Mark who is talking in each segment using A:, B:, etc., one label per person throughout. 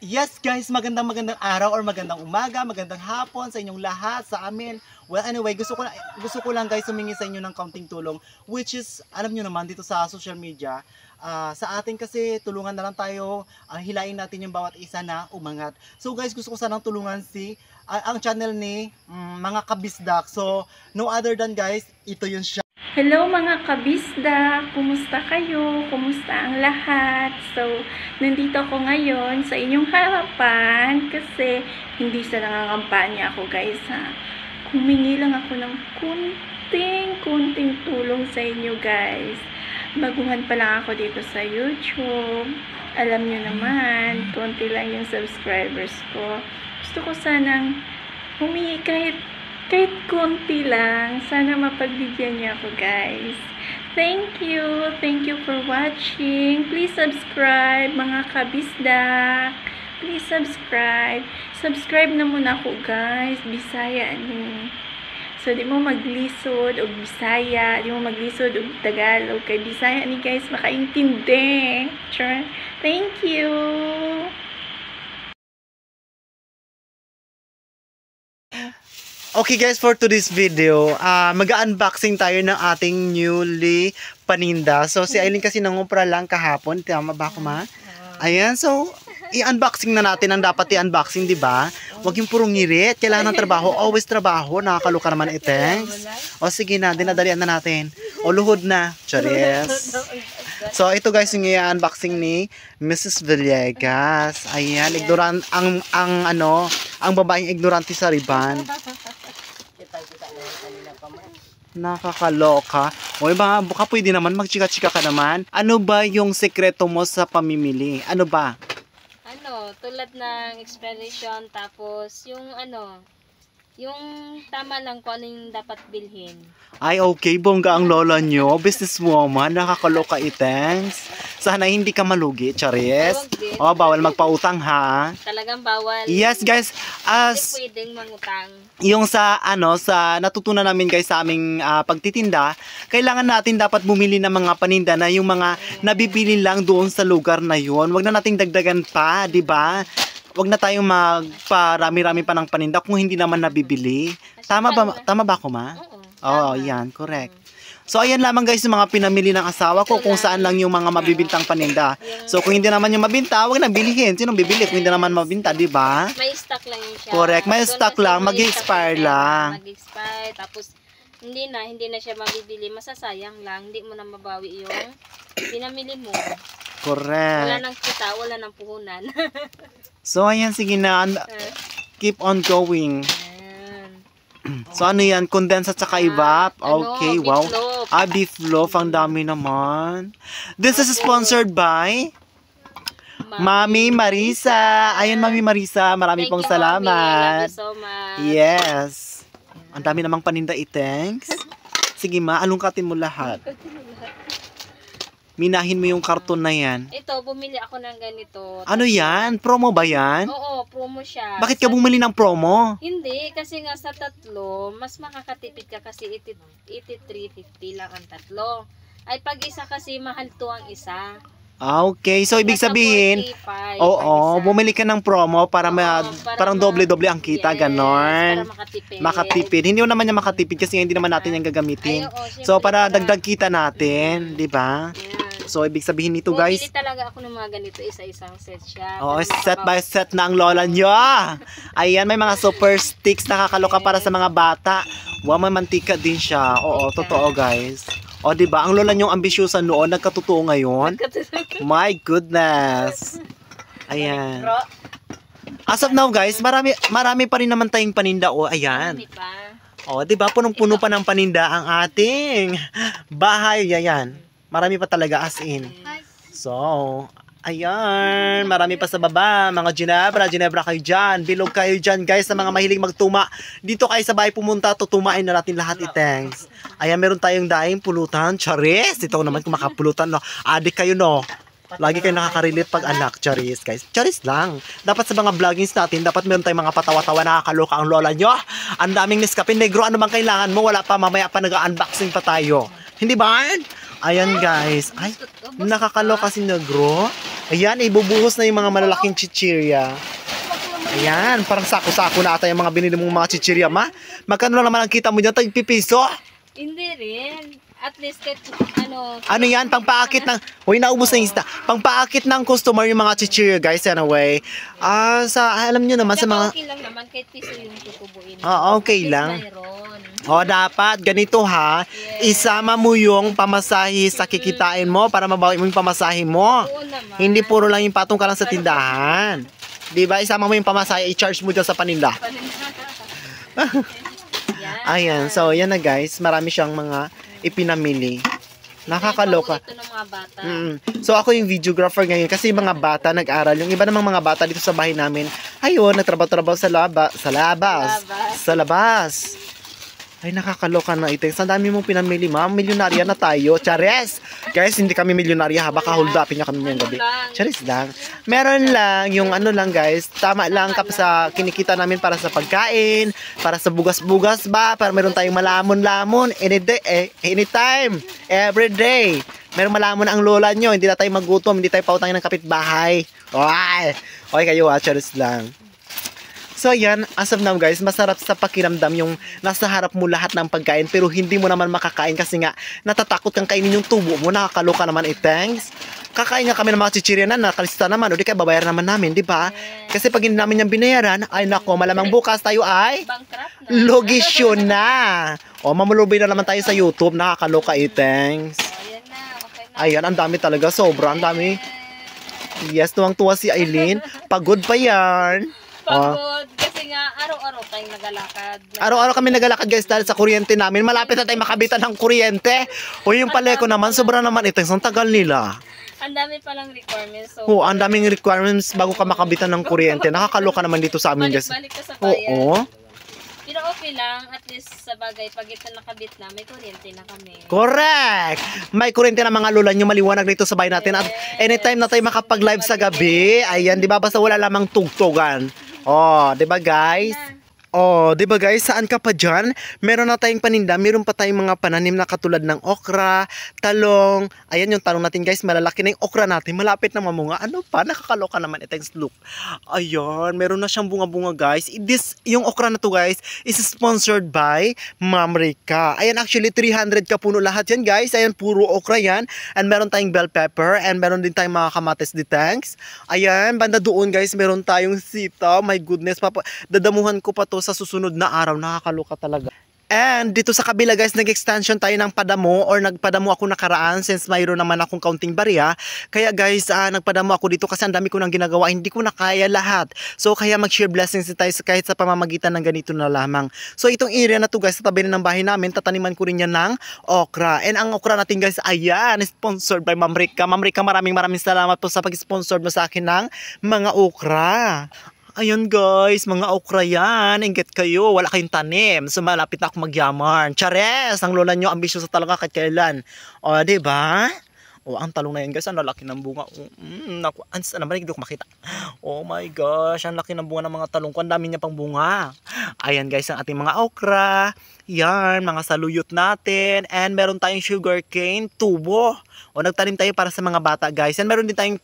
A: Yes guys, magandang araw or magandang umaga, magandang hapon sa inyong lahat, sa amin. Well anyway, gusto ko lang guys humingi sa inyo ng kaunting tulong, which is alam niyo naman dito sa social media, sa atin kasi tulungan na lang tayo, hilain natin yung bawat isa na umangat. So guys, gusto ko sanang tulungan ang channel ni mga kabisdak. So no other than guys, ito yun siya.
B: Hello mga kabisda! Kumusta kayo? Kumusta ang lahat? So, nandito ako ngayon sa inyong harapan kasi hindi sa nangangampanya ako guys ha. Humingi lang ako ng kunting tulong sa inyo guys. Baguhan pa lang ako dito sa YouTube. Alam nyo naman, konti lang yung subscribers ko. Gusto ko sanang humingi kahit konti lang. Sana mapagbigyan niyo ako guys. Thank you for watching. Please subscribe mga kabisdak. Please subscribe. Subscribe na muna ako guys. Bisaya ni. So di mo maglisod og Bisaya, di mo maglisod og Tagalog kay Bisaya ni guys makaintindi. Sure. Thank you.
A: Okay guys, for today's video, mag-unboxing tayo ng ating newly paninda. So si Aileen kasi nangumpra lang kahapon, tama ba ako ma? Ayan, so i-unboxing na natin ang dapat i-unboxing, di ba? Huwag yung purong ngirit, kailangan ng trabaho, always trabaho, nakakaluka naman thanks. O sige na, dinadalian na natin. O luhod na, charis. So ito guys yung i-unboxing ni Mrs. Villegas. Ayan, ignorant ang babaeng ignorante sa riban. Nakakaloka. O ba, baka pwede naman magchika-chika ka naman. Ano ba yung sekreto mo sa pamimili? Ano ba?
C: Tulad ng expiration, tapos yung tama lang kung ano yung dapat bilhin.
A: Ay, okay. Bongga ang lola nyo. Businesswoman. Nakakaloka thanks. Sana hindi ka malugi, charis. O, bawal magpautang ha.
C: Talagang bawal.
A: Yes, guys.
C: Hindi pwedeng mangutang.
A: Yung sa natutunan namin guys sa aming pagtitinda, kailangan natin dapat bumili ng mga paninda na yung mga nabibili lang doon sa lugar na yun. Wag na nating dagdagan pa, di ba? Wag na tayong magparami-rami pa ng paninda kung hindi naman nabibili. Tama ba ako ma? Oo, yan, correct. So ayan lamang guys yung mga pinamili ng asawa ko kung saan lang yung mga mabibintang paninda. So kung hindi naman yung mabinta, wag na bilihin. Sinong bibili kung hindi naman mabinta, di ba?
C: May stock lang yun siya.
A: Correct, may stock lang, mag-expire lang.
C: Mag-expire, tapos hindi na siya mabibili, masasayang lang, hindi mo na mabawi yung pinamili mo.
A: Correct.
C: Wala nang kita, wala nang puhunan.
A: So ayan, sige na, keep on going. So ano yan, condensed at saka evap. Okay, wow. Beef loaf, ang dami naman. This is sponsored by Mami Marisa. Ayun, Mami Marisa, marami pong salamat.
C: Thank you, Mami. Love you so much.
A: Yes. Ang dami namang paninda thanks. Sige ma, alungkatin mo lahat. Minahin mo yung karton na yan.
C: Ito, bumili ako ng ganito.
A: Ano yan? Promo ba yan?
C: Oo, promo siya.
A: Bakit ka bumili ng promo?
C: Hindi, kasi nga sa tatlo, mas makakatipid ka kasi 83.50 lang ang tatlo. Ay pag isa kasi mahal to ang isa.
A: Okay. So ibig sabihin, oo, bumili ka ng promo para parang doble-doble ang kita, ganon.
C: Para
A: makatipid. Hindi naman niya makatipid kasi hindi naman natin yung gagamitin. So para dagdag kita natin, di ba? So ibig sabihin nito guys,
C: bumili talaga ako ng mga ganito, isa-isang set siya.
A: Oo, set by set na ang lola nyo. Ayan, may mga super sticks, nakakaloka para sa mga bata. Wow, may mantika din siya. Oo, totoo guys. O, diba? Ang lola nyong ambisyosa noon, nagkatotoo ngayon. My goodness. Ayan. As of now, guys, marami pa rin naman tayong paninda. O, ayan. O, diba? Punong-puno pa ng paninda ang ating bahay. Ayan. Marami pa talaga as in. So, ayan. Marami pa sa baba. Mga Ginebra kayo dyan. Bilog kayo dyan, guys, sa mga mahilig magtuma. Dito kayo sa bahay pumunta, tutumain na natin lahat thanks. Ayan, meron tayong daing pulutan. Charis! Ito naman kung makapulutan, no. Adik kayo, no. Lagi kayo nakaka-relate pag anak. Charis, guys. Charis lang. Dapat sa mga vloggings natin, dapat meron tayong mga patawa-tawa, nakakaloka ang lola nyo. Ang daming Nescafe Negro. Ano bang kailangan mo? Wala pa. Mamaya pa nag-unboxing pa tayo. Hindi ba? Ayan guys. Ay, nakakaloka si Negro. Ayan, ibubuhos na yung mga malalaking chichirya. Ayan, parang sako-sako na ata yung mga binili mong mga chichirya, ma. Magkano lang naman ang kita mo dyan? Tagpipiso?
C: Hindi rin. At least kahit
A: Ano yan? Pangpaakit ng... Uy, naubos na yung isda. Pangpaakit ng customer yung mga chichirya, guys. Anyway. Alam nyo naman sa mga...
C: okay lang naman kahit piso yung tutubuin.
A: Okay lang.
C: Mayroon.
A: Dapat. Ganito ha. Isama mo yung pamasahe sa kikitain mo para mabawi mo yung pamasahe mo.
C: Oo naman.
A: Hindi puro lang yung patong ka lang sa tindahan. Diba? Isama mo yung pamasahe, i-charge mo dyan sa paninda. Ayan. So, yan na guys. Marami siyang mga ipinamili. Nakakaloka.
C: Ito ng mga bata.
A: So ako yung videographer ngayon kasi yung mga bata nag-aral. Yung iba namang mga bata dito sa bahay namin, ayun, nagtrabaho-trabaho sa labas. Ay, nakakaloka na ito. Ang dami mong pinamili, ma'am. Milyonarya na tayo. Chares! Guys, hindi kami milyonarya ha. Baka hold upin niya kami ngayong gabi. Chares lang. Meron lang, yung ano lang guys, tama lang sa kinikita namin para sa pagkain, para sa bugas-bugas ba, para meron tayong malamon-lamon, anytime, everyday. Meron malamon ang lola nyo, hindi na tayo magutom, hindi tayo pautangin ng kapitbahay. Okay kayo ha, chares lang. So yan, as of now guys, masarap sa pakiramdam yung nasa harap mo lahat ng pagkain pero hindi mo naman makakain kasi nga natatakot kang kainin yung tubo mo, nakakaloka naman thanks. Kakain nga kami ng mga chichirya na nakalista naman o di kaya babayaran naman namin, di ba? Kasi pag hindi namin yung binayaran, ay nako, malamang bukas tayo ay logisyon na. Mamulubay na naman tayo sa YouTube, nakakaloka thanks.
C: Ayan na, okay na.
A: Ayan, ang dami talaga, sobrang dami. Yes, tuwang-tuwa si Aileen. Pagod pa yan.
C: Pagod, kasi nga araw-araw tayong nagalakad.
A: Araw-araw kami nagalakad guys dahil sa kuryente namin. Malapit na tayo makabitan ng kuryente. O yung paleko naman, sobra naman ito. Ang tagal nila.
C: Ang dami palang requirements. So,
A: Ang daming requirements bago ka makabitan ng kuryente. Nakakaloka naman dito sa amin guys.
C: balik ka sa bayan.
A: Oo.
C: Pero okay lang, at least sa bagay, pag ito nakabit na, may kuryente na kami.
A: Correct! May kuryente na mga lola nyo maliwanag dito sa bahay natin. At anytime na tayo makapag-live sa gabi, ayan, di ba? Basta wala lamang tugtugan. Di ba guys? Di ba guys? Saan ka pa dyan? Meron na tayong paninda, meron pa tayong mga pananim na katulad ng okra, talong. Ayan yung talong natin guys, malalaki na yung okra natin, malapit na mamunga. Ano pa? Nakakaloka naman. Thanks, look. Ayan, meron na siyang bunga-bunga guys. Yung okra na to guys, is sponsored by Ma'am Rica. Ayan, actually 300 ka puno lahat yan guys. Ayan, puro okra yan. And meron tayong bell pepper, and meron din tayong mga kamates di thanks. Ayan, banda doon guys, meron tayong sitaw. My goodness, dadamuhan ko pa to sa susunod na araw, nakakaloka talaga. And dito sa kabila guys, nag-extension tayo ng padamo or nagpadamo ako nakaraan since mayroon naman akong counting barya. Kaya guys, nagpadamo ako dito kasi ang dami ko nang ginagawa, hindi ko na kaya lahat. So kaya mag-share blessings tayo kahit sa pamamagitan ng ganito na lamang. So itong area na to guys, sa tabi ng bahay namin, tataniman ko rin yan ng okra. And ang okra natin guys, ayan, sponsored by Ma'am Rica. Ma'am Rica, maraming salamat po sa pag-sponsor mo sa akin ng mga okra. Ayun guys, mga okra yan. Ingat kayo, wala kayong tanim. So malapit na ako magyaman. Chares! Ang lola nyo, ambisyo sa talaga kahit kailan. Diba? Ang talong na yan guys, ang lalaki ng bunga. Naku, naman, hindi ko makita. Oh my gosh, ang laki ng bunga ng mga talong ko. Ang dami niya pang bunga. Ayan guys, ang ating mga okra. Yan, mga saluyot natin. And meron tayong sugarcane, tubo. Nagtanim tayo para sa mga bata guys. And meron din tayong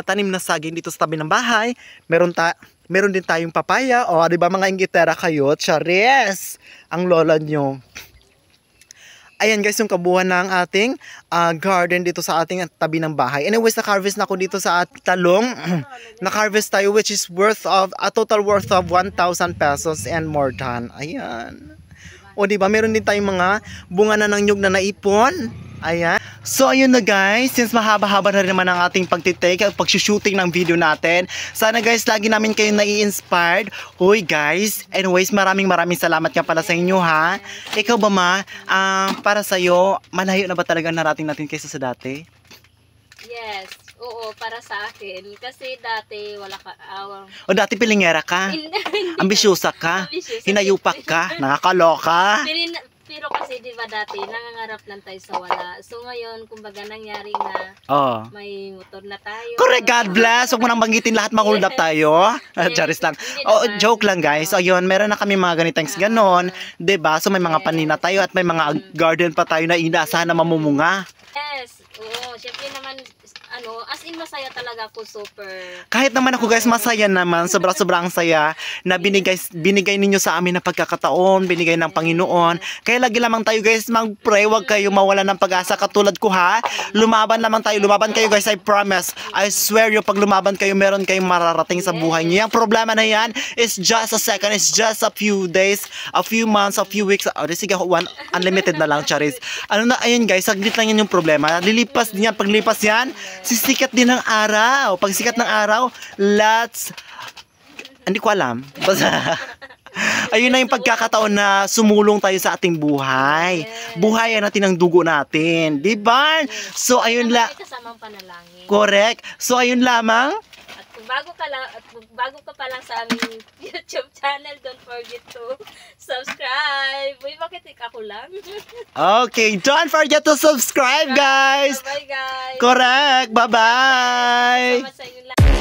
A: tanim na saging dito sa tabi ng bahay. Meron din tayong papaya. Di ba mga inggitera kayo? Chares! Ang lola nyo. Ayan guys, yung kabuuan ng ating garden dito sa ating tabi ng bahay. Anyways, naka-harvest na ako dito sa talong. Naka-harvest tayo which is a total worth of 1,000 pesos and more than. Ayan. Diba, meron din tayong mga bunga na ng nyug na naipon. Ayan. So, ayun na guys. Since mahaba-haba na rin naman ang ating pagtitake at pag-shooting ng video natin. Sana guys, lagi namin kayo nai-inspired. Hoy guys. Anyways, maraming salamat nga pala sa inyo ha. Ikaw ba ma? Para sa'yo, malayo na ba talaga narating natin kaysa sa dati?
C: Yes. Oo, para sa akin. Kasi dati, wala ka.
A: Dati pilingera ka? Ambisyosa ka? Hinayupak ka? Nakakaloka?
C: Pero kasi di ba dati nangangarap lang tayo sa wala. So ngayon kumbaga nangyari na may motor na tayo.
A: Correct, God bless. Huwag mo nang banggitin lahat, mag-hold up tayo. Charis lang. Joke lang guys. Ayun, meron na kami mga ganitang ganon. Diba? So may mga panina tayo at may mga garden pa tayo na inaasahan na mamumunga.
C: Yes. Oo, syempre naman as in masaya talaga ako, super.
A: Kahit naman ako guys, masaya naman. Sobrang saya na binigay ninyo sa amin na pagkakataon, binigay ng Panginoon. Kaya lagi lamang tayo guys, mag-pray, wag kayo mawala ng pag-asa katulad ko ha. Lumaban lamang tayo, lumaban kayo guys, I promise. I swear you, pag lumaban kayo, meron kayong mararating sa buhay niyo. Yung problema na yan is just a second, it's just a few days, a few months, a few weeks. Sige, unlimited na lang, Charis. Ayun guys, saglit lang yan yung problema. Lilipas din yan, paglipas yan, sisikat din ng araw. Pag sikat ng araw, hindi ko alam. Basta, ayun na yung pagkakataon na sumulong tayo sa ating buhay. Buhayan natin ang dugo natin. Diba? So, ayun lang.
C: Kasamang panalangin.
A: Correct. So, ayun lamang.
C: At kung bago ka pa lang sa aming YouTube channel, don't forget to subscribe. Uy, bakit ako lang?
A: Okay, don't forget to subscribe, guys.
C: Bye, guys.
A: Correct. Bye-bye.
C: Salamat sa inyo lahat.